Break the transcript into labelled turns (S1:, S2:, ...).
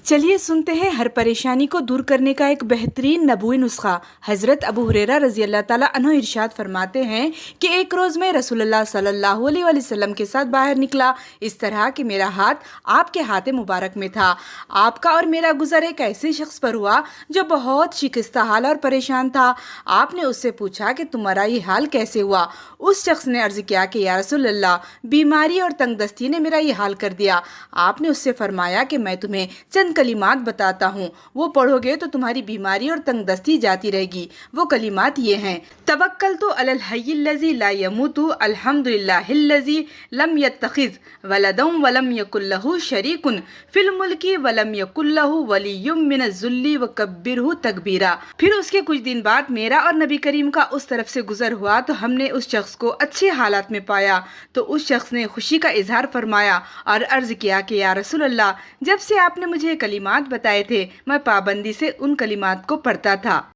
S1: चलिए सुनते हैं हर परेशानी को दूर करने का एक बेहतरीन नबवी नुस्खा। हजरत अबू हुरैरा रजी अल्लाह ताला अन्हु इरशाद फरमाते हैं कि एक रोज़ मैं रसूलुल्लाह सल्लल्लाहु अलैहि वसल्लम के साथ बाहर निकला, इस तरह कि मेरा हाथ आपके हाथ मुबारक में था। आपका और मेरा गुजर एक ऐसे शख्स पर हुआ जो बहुत शिकस्ता हाल और परेशान था। आपने उससे पूछा कि तुम्हारा ये हाल कैसे हुआ। उस शख्स ने अर्ज़ किया कि या रसूलल्लाह, बीमारी और तंगदस्ती ने मेरा ये हाल कर दिया। आपने उससे फरमाया कि मैं तुम्हें चंद कलिमात बताता हूँ, वो पढ़ोगे तो तुम्हारी बीमारी और तंगदस्ती जाती रहेगी। वो कलिमात ये हैं: तवक्कलतु अलल हय्यिल्लज़ी ला यमूतु अल्हम्दुलिल्लाहिल्लज़ी लम यत्तखिज़ वलदन वलम यकुल लहू शरीकुन फिल मुल्की वलम यकुल लहू वलियुम मिनज़्ज़ुल्ली वकब्बिरहु तकबीरा। फिर उसके कुछ दिन बाद मेरा और नबी करीम का उस तरफ से गुजर हुआ तो हमने उस शख्स को अच्छे हालात में पाया। तो उस शख्स ने खुशी का इजहार फरमाया और अर्ज़ किया कि या रसूल अल्लाह, जब से आपने मुझे कलिमात बताए थे मैं पाबंदी से उन कलिमात को पढ़ता था।